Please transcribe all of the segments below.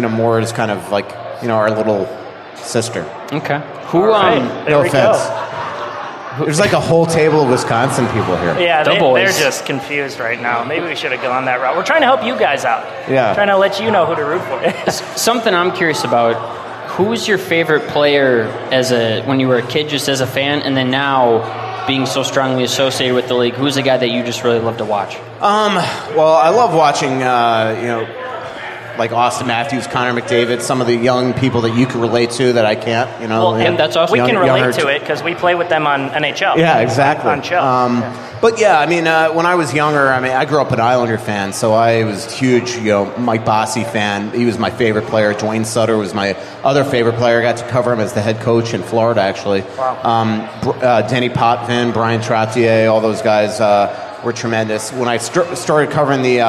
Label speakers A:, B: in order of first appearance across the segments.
A: more as kind of like, our little sister.
B: Okay.
A: No offense. There's like a whole table of Wisconsin people here.
C: Yeah, they're just confused right now. Maybe we should have gone that route. We're trying to help you guys out.
A: Yeah.
C: Trying to let you know who to root for.
B: Something I'm curious about, who's your favorite player when you were a kid, just as a fan, and then now being so strongly associated with the league, who's the guy that you just really love to watch?
A: Well, I love watching, like Austin Matthews, Connor McDavid, some of the young people that you can relate to that I can't,
C: and
B: that's awesome.
C: We can relate to it because we play with them on NHL.
A: Yeah, exactly.
C: On show.
A: But yeah, I mean, when I was younger, I grew up an Islander fan, so I was a huge, Mike Bossy fan. He was my favorite player. Dwayne Sutter was my other favorite player. I got to cover him as the head coach in Florida, actually.
C: Wow.
A: Denny Potvin, Brian Trottier, all those guys were tremendous. When I started covering the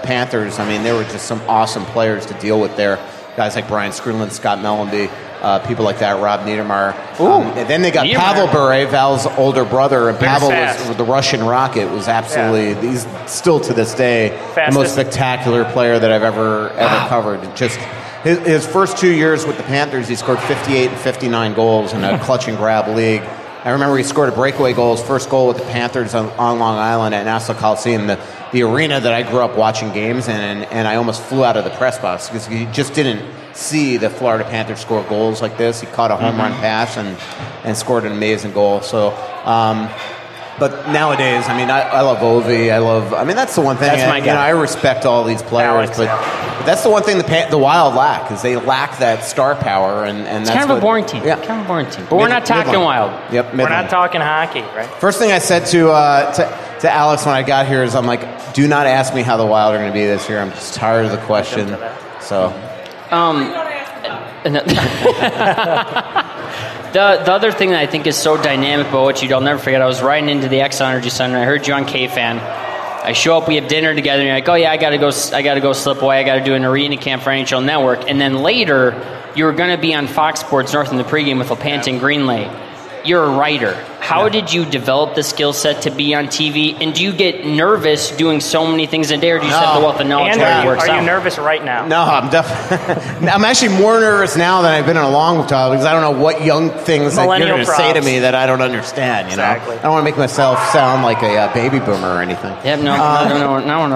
A: Panthers, there were just some awesome players to deal with there. Guys like Brian Skrulin, Scott Mellenby, people like that, Rob Niedermeyer. And then they got Pavel Bure, Val's older brother, and Pavel was the Russian Rocket. Was absolutely, he's still to this day the most spectacular player that I've ever covered. Just his first 2 years with the Panthers, he scored 58 and 59 goals in a clutch and grab league. I remember he scored a breakaway goal, his first goal with the Panthers on Long Island at Nassau Coliseum, the arena that I grew up watching games in, and I almost flew out of the press box because you just didn't see the Florida Panthers score goals like this. He caught a home run pass and scored an amazing goal. So, but nowadays, I love Ovi. That's the one thing.
B: That's my guy.
A: I respect all these players, but that's the one thing the Wild lack is they lack that star power, and
B: it's
A: that's
B: kind of a boring team.
A: Yeah,
B: kind of a boring team. But we're not talking Wild.
A: Yep,
C: we're not talking hockey, right?
A: First thing I said to Alex when I got here is I'm like, do not ask me how the Wild are going to be this year. I'm just tired of the question. So.
B: The other thing that I think is so dynamic about what I'll never forget, I was riding into the X Energy Center and I heard you on K-Fan. I show up, we have dinner together, and you're like, oh yeah, I gotta go slip away, I gotta do an arena camp for NHL Network. And then later, you were gonna be on Fox Sports North in the pregame with LePant and Greenlay. You're a writer. How did you develop the skill set to be on TV? And do you get nervous doing so many things a day, or do you just have the wealth of knowledge where it works out?
C: Are you nervous right now?
A: No, I'm definitely. I'm actually more nervous now than I've been in a long time because I don't know what young things that you're going to say to me that I don't understand.
C: Exactly.
A: I don't want to make myself sound like a baby boomer or anything.
B: Yep, no.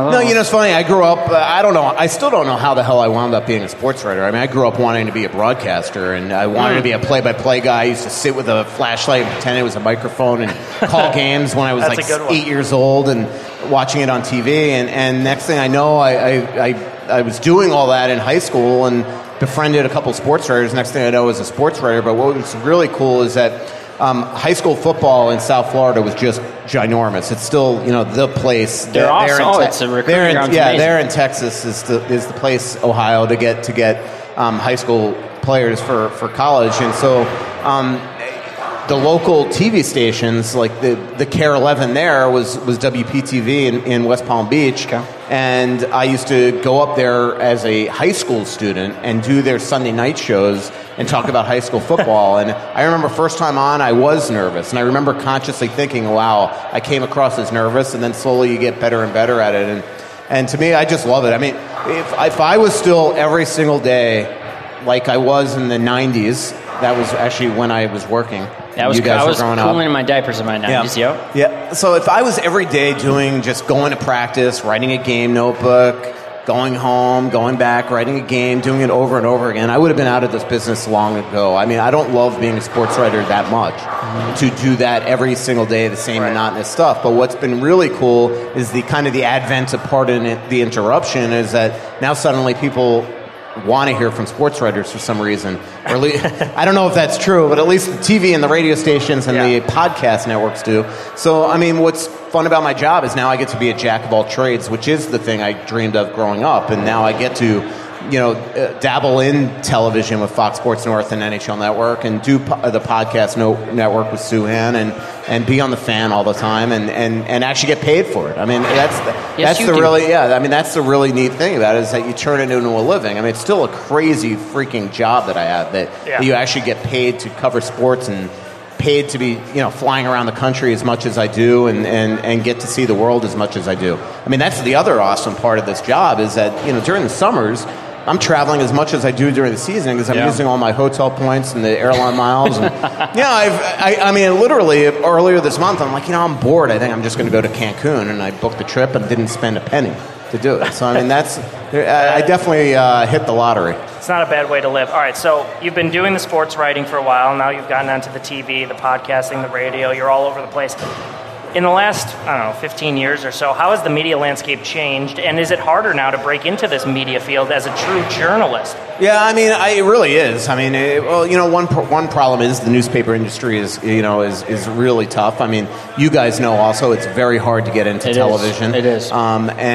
A: No, it's funny. I grew up. I don't know. I still don't know how the hell I wound up being a sports writer. I grew up wanting to be a broadcaster, and I wanted to be a play-by-play guy. I used to sit with a flashlight and pretend it was a microphone and call games when I was 8 years old and watching it on TV. And next thing I know, I was doing all that in high school and befriended a couple sports writers. Next thing I know, I was a sports writer. But what was really cool is that high school football in South Florida was just ginormous. It's still, the place.
B: They're awesome. It's a recruiting ground.
A: Yeah, there in Texas is the place, Ohio, to get high school players for college. And so the local TV stations, like the KARE 11 there was WPTV in West Palm Beach. Okay. And I used to go up there as a high school student and do their Sunday night shows and talk about high school football. And I remember first time on, I was nervous. And I remember consciously thinking, wow, I came across as nervous, and then slowly you get better and better at it. And to me, I just love it. If I was still every single day like I was in the 90s, that was actually when I was working.
B: I was cooling in my diapers in my 90s,
A: Yeah. So if I was every day just going to practice, writing a game notebook, going home, going back, writing a game, doing it over and over again, I would have been out of this business long ago. I don't love being a sports writer that much to do that every single day, the same monotonous stuff. But what's been really cool is the advent of pardon the interruption is that now suddenly people want to hear from sports writers for some reason. Or I don't know if that's true, but at least the TV and the radio stations and the podcast networks do. So, what's fun about my job is now I get to be a jack of all trades, which is the thing I dreamed of growing up. And now I get to, dabble in television with Fox Sports North and NHL Network and do the podcast network with Suhan and be on the Fan all the time and actually get paid for it. That's the really neat thing about it is that you turn it into a living. It's still a crazy freaking job that I have that you actually get paid to cover sports and paid to be, flying around the country as much as I do and get to see the world as much as I do. That's the other awesome part of this job is that, during the summers, I'm traveling as much as I do during the season because I'm using all my hotel points and the airline miles. And, I mean, literally earlier this month, I'm like, I'm bored. I think I'm just going to go to Cancun, and I booked the trip and didn't spend a penny to do it. So I mean, I definitely hit the lottery.
C: It's not a bad way to live. All right, so you've been doing the sports writing for a while. Now you've gotten onto the TV, the podcasting, the radio. You're all over the place. In the last, 15 years or so, how has the media landscape changed? And is it harder now to break into this media field as a true journalist?
A: Yeah, I mean, it really is. I mean, one problem is the newspaper industry is really tough. I mean, you guys know also it's very hard to get into television.
B: It is.
A: And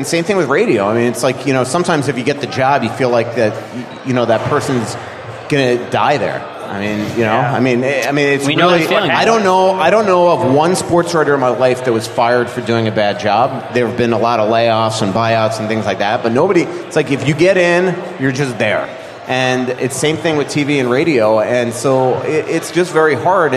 A: same thing with radio. I mean, it's like, sometimes if you get the job, you feel like that person's gonna die there. I mean, it's really. I don't know of one sports writer in my life that was fired for doing a bad job. There have been a lot of layoffs and buyouts and things like that, but nobody. It's like if you get in, you're just there, and it's same thing with TV and radio, and so it's just very hard.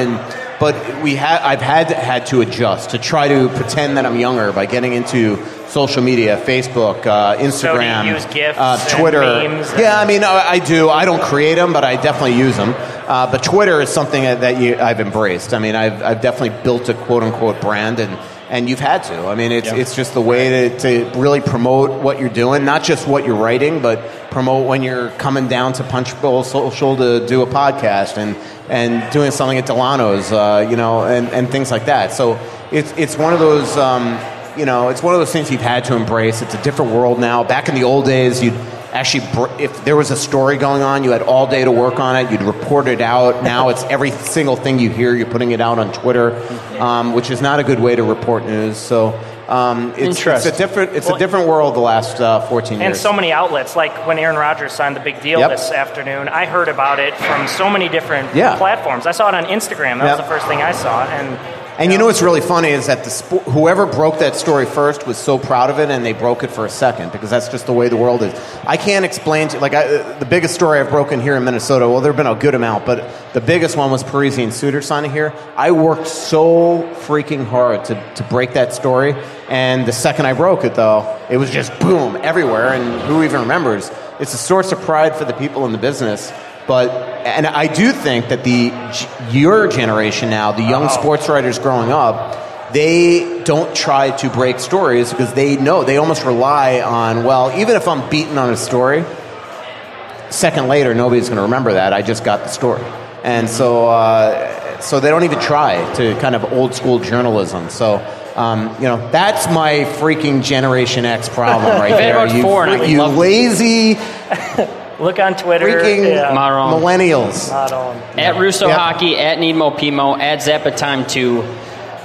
A: But I've had to adjust to try to pretend that I'm younger by getting into social media, Facebook, Instagram,
C: so do you use GIFs
A: Twitter.
C: And memes
A: yeah, I mean, I do. I don't create them, but I definitely use them. But Twitter is something that I've embraced. I mean, I've definitely built a quote-unquote brand, and you've had to. I mean, it's just the way to really promote what you're doing, not just what you're writing, but promote when you're coming down to Punch Bowl Social to do a podcast and doing something at Delano's, and things like that. So it's one of those, it's one of those things you've had to embrace. It's a different world now. Back in the old days, you'd actually, if there was a story going on, you had all day to work on it. You'd report it out. Now it's every single thing you hear, you're putting it out on Twitter, which is not a good way to report news. So it's a different world the last 14 years.
C: And so many outlets, like when Aaron Rodgers signed the big deal this afternoon, I heard about it from so many different platforms. I saw it on Instagram. That was the first thing I saw. And
A: you know what's really funny is that whoever broke that story first was so proud of it, and they broke it for a second, because that's just the way the world is. I can't explain to you, the biggest story I've broken here in Minnesota, well, there have been a good amount, but the biggest one was Parisian Suitor signing here. I worked so freaking hard to break that story, and the second I broke it, though, it was just boom, everywhere, and who even remembers? It's a source of pride for the people in the business. And I do think that your generation now, the young sports writers growing up, they don't try to break stories because they know, they almost rely on, well, even if I'm beaten on a story, a second later, nobody's going to remember that. I just got the story. And so they don't even try to kind of old school journalism. So, that's my freaking Generation X problem right there. You lazy...
C: Look on Twitter.
A: Freaking millennials.
B: At Russo Hockey, at Needmo Pimo, at Zappa Time 2.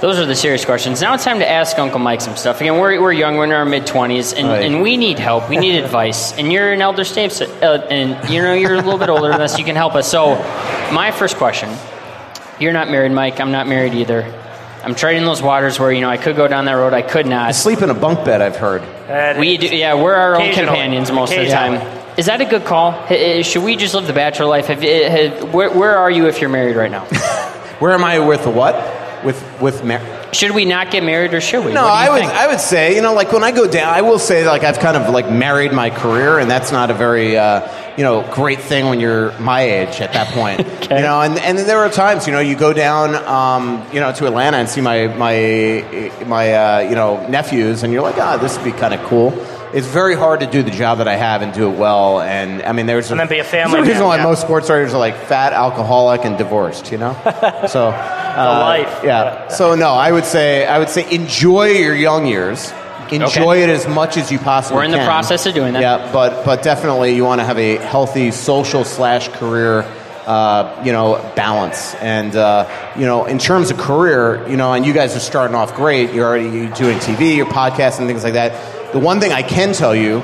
B: Those are the serious questions. Now it's time to ask Uncle Mike some stuff. Again, we're young, we're in our mid-20s, and we need help. We need advice. And you're an elder statesman, and you're a little bit older than us. You can help us. So my first question, you're not married, Mike. I'm not married either. I'm treading those waters where, I could go down that road, I could not.
A: You sleep in a bunk bed, I've heard.
B: We do, we're our own companions most of the time. Is that a good call? Should we just live the bachelor life? Where are you if you're married right now?
A: Where am I with what? With marriage?
B: Should we not get married, or should we?
A: No, I would say, when I go down, I will say, I've kind of married my career, and that's not a very great thing when you're my age at that point.
B: Okay.
A: And there are times, you go down to Atlanta and see my nephews, and you're like, this would be kind of cool. It's very hard to do the job that I have and do it well. And I mean, and
C: then be a family man.
A: There's a reason why most sports writers are fat, alcoholic, and divorced. So
C: life.
A: Yeah. So no, I would say enjoy your young years. Enjoy it as much as you possibly can.
B: We're in the process of doing that.
A: Yeah, but definitely you want to have a healthy social / career balance. And, in terms of career, and you guys are starting off great. You're already doing TV, your podcast, and things like that. The one thing I can tell you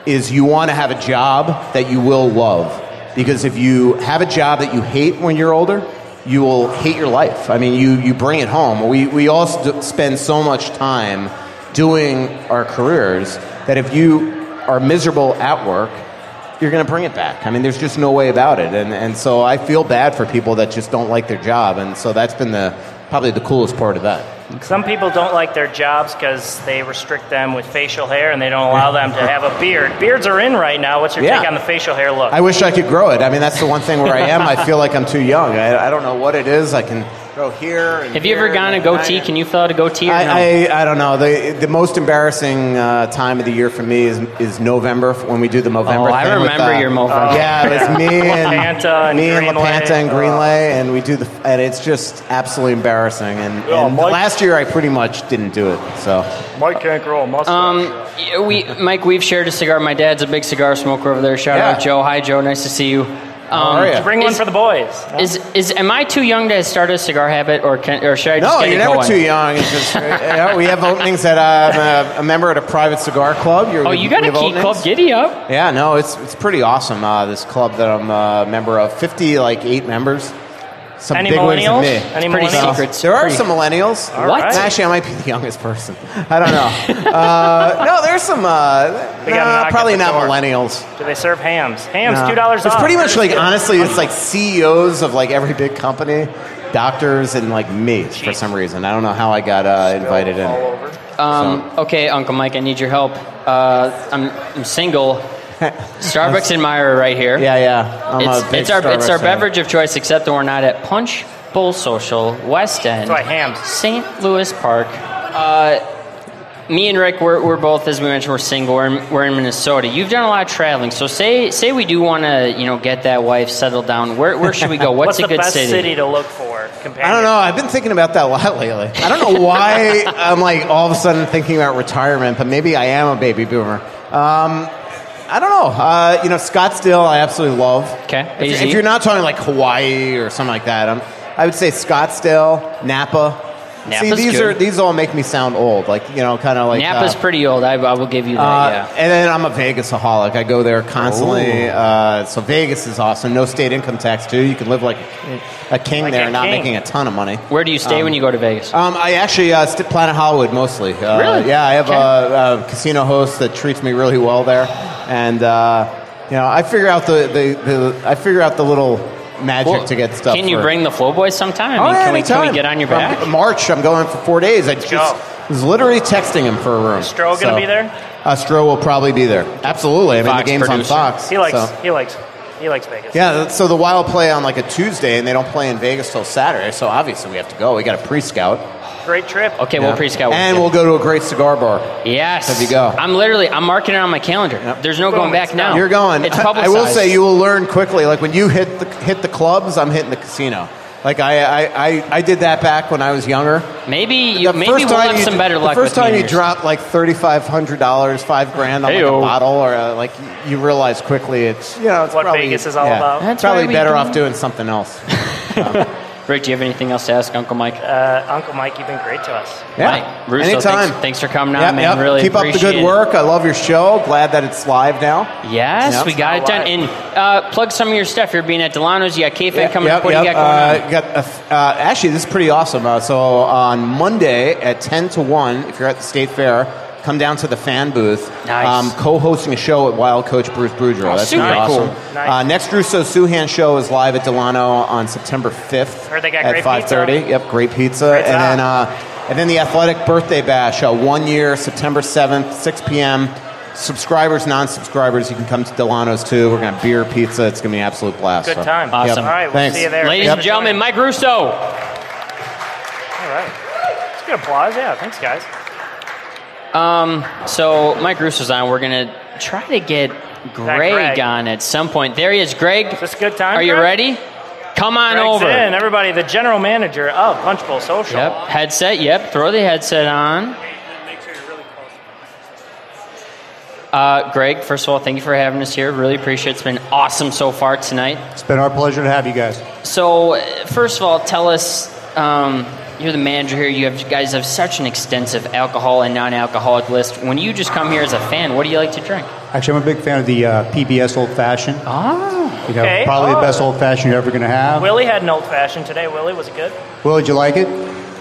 A: is you want to have a job that you will love. Because if you have a job that you hate when you're older, you will hate your life. I mean, you bring it home. We all spend so much time doing our careers that if you are miserable at work, you're going to bring it back. I mean, there's just no way about it. And so I feel bad for people that just don't like their job. And so that's been probably the coolest part of that.
C: Some people don't like their jobs because they restrict them with facial hair and they don't allow them to have a beard. Beards are in right now. What's your take on the facial hair look?
A: I wish I could grow it. I mean, that's the one thing where I am. I feel like I'm too young. I don't know what it is. I can grow here. And
B: have you ever gotten a goatee? Can you fill out a goatee? Or no?
A: I don't know. The most embarrassing time of the year for me is November when we do the Movember thing.
B: I remember your Movember.
A: Yeah, it's me and
C: LaPanta
A: and Greenlay, and we do and it's just absolutely embarrassing. And last year I pretty much didn't do it. So
C: Mike can't grow a mustache.
B: Mike, we've shared a cigar. My dad's a big cigar smoker over there. Shout out Joe. Hi, Joe. Nice to see you.
A: How are you?
C: Bring one for the boys.
B: Am I too young to start a cigar habit, or should I just get it going?
A: No, you're never too young. It's just, we have openings at I'm a member at a private cigar club.
B: You got a key club? Giddy up.
A: Yeah, no, it's pretty awesome. This club that I'm a member of, 58 members. Some
C: Any
A: big
C: millennials?
A: Wigs than me.
B: Any pretty
C: millennials?
B: secrets.
A: There are some millennials.
B: What?
C: Right.
A: Actually, I might be the youngest person. I don't know. No, there's some. Probably not millennials.
C: Do they serve hams? Hams, $2 off.
A: It's pretty much like, honestly, it's like CEOs of like every big company, doctors, and like me for some reason. I don't know how I got invited in.
B: Okay, Uncle Mike, I need your help. I'm single. Starbucks admirer right here.
A: Yeah.
B: It's our beverage of choice, except when we're not at Punch Bowl Social, West End,
C: That's why hams.
B: St. Louis Park. Me and Rick, we're both, as we mentioned, we're single. We're in Minnesota. You've done a lot of traveling, so say we do want to, get that wife settled down. Where should we go? What's a good
C: the best
B: city?
C: city to look for?
A: I don't know. I've been thinking about that a lot lately. I don't know why I'm like all of a sudden thinking about retirement, but maybe I am a baby boomer. I don't know. Scottsdale, I absolutely love.
B: Okay.
A: If you're not talking like Hawaii or something like that, I would say Scottsdale, Napa.
B: Napa's
A: See,
B: good.
A: these all make me sound old, kind of like
B: Napa's pretty old. I will give you that. Yeah.
A: And then I'm a Vegas-aholic. I go there constantly. So Vegas is awesome. No state income tax too. You can live like a king there, not making a ton of money.
B: Where do you stay when you go to Vegas?
A: I actually Planet Hollywood mostly.
B: Really?
A: Yeah, I have a casino host that treats me really well there, and I figure out the little magic to get stuff.
B: Can you bring the Flow Boys sometime? Can we get on your back?
A: March, I'm going for 4 days. I was literally texting him for a room.
C: Is Stro going to be there?
A: Stro will probably be there. Absolutely. I mean, the game's on Fox.
C: He likes Vegas.
A: Yeah, so the Wild play on like a Tuesday, and they don't play in Vegas till Saturday. So obviously we have to go. We got a pre-scout.
C: Great trip.
B: Okay, we'll pre-scout.
A: And we'll go to a great cigar bar.
B: Yes.
A: If you go.
B: I'm marking it on my calendar. Yep. There's no going back now.
A: You're going.
B: It's publicized.
A: I will say you will learn quickly. Like when you hit the clubs, I'm hitting the casino. Like I did that back when I was younger.
B: Maybe we'll have some better luck.
A: The first time you drop like $3,500, $5,000 on like a bottle, or you realize quickly it's
C: what
A: probably,
C: Vegas is all about.
B: That's
A: probably better off doing something else.
B: Rick, do you have anything else to ask Uncle Mike?
C: Uncle Mike, you've been great to us.
A: Yeah.
B: Mike Russo,
A: anytime.
B: Thanks for coming on, man. Really
A: keep up the good work. I love your show. Glad that it's live now.
B: Yes, we got it done. And plug some of your stuff. You're being at Delano's. You got K-Fan coming up. What do you got going on?
A: Actually, this is pretty awesome. So on Monday at 10 to 1, if you're at the State Fair, come down to the fan booth.
B: Nice.
A: Co-hosting a show with Wild Coach Bruce Boudreau. That's
B: super
A: pretty awesome.
C: Cool. Nice.
A: Next Russo Suhan show is live at Delano on September 5th.
C: Heard they got
A: at
C: great
A: 5:30.
C: pizza.
A: Yep, great pizza. And then the Athletic Birthday Bash, 1 year, September 7th, 6 p.m. Subscribers, non-subscribers, you can come to Delano's too. We're going to have beer, pizza. It's going to be an absolute blast.
C: Good time.
B: Awesome.
C: All right, we'll
A: Thanks.
C: see you there.
B: Ladies and gentlemen, Mike Russo.
C: All right. It's good applause. Yeah, thanks, guys.
B: So Mike Russo's on. We're going to try to get Greg on at some point. There he is. Greg,
C: Is this a good time,
B: are you
C: Greg?
B: ready? Come on
C: Greg's
B: over.
C: in. Everybody, the general manager of Punch Bowl Social.
B: Yep. Headset. Yep. Throw the headset on.
C: Make sure you're really close.
B: Greg, first of all, thank you for having us here. Really appreciate it. It's been awesome so far tonight.
D: It's been our pleasure to have you guys.
B: So, first of all, tell us, you're the manager here. You guys have such an extensive alcohol and non-alcoholic list. When you just come here as a fan, what do you like to drink?
D: Actually, I'm a big fan of the PBS Old Fashioned.
B: Oh,
D: Probably the best Old Fashioned you're ever going to have.
C: Willie had an old fashioned today. Willie, was it good?
D: Will, did you like it?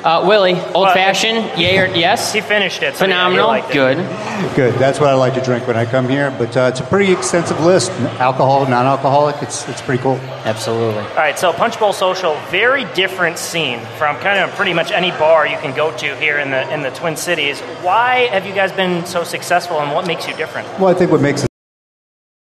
B: Willie, old-fashioned, yay or yes?
C: He finished it. So
B: Phenomenal.
C: liked it.
B: Good.
D: Good. That's what I like to drink when I come here. But it's a pretty extensive list. Alcohol, non-alcoholic. It's pretty cool.
B: Absolutely.
C: All right, so Punch Bowl Social, very different scene from kind of pretty much any bar you can go to here in the Twin Cities. Why have you guys been so successful, and what makes you different?
D: Well, I think what makes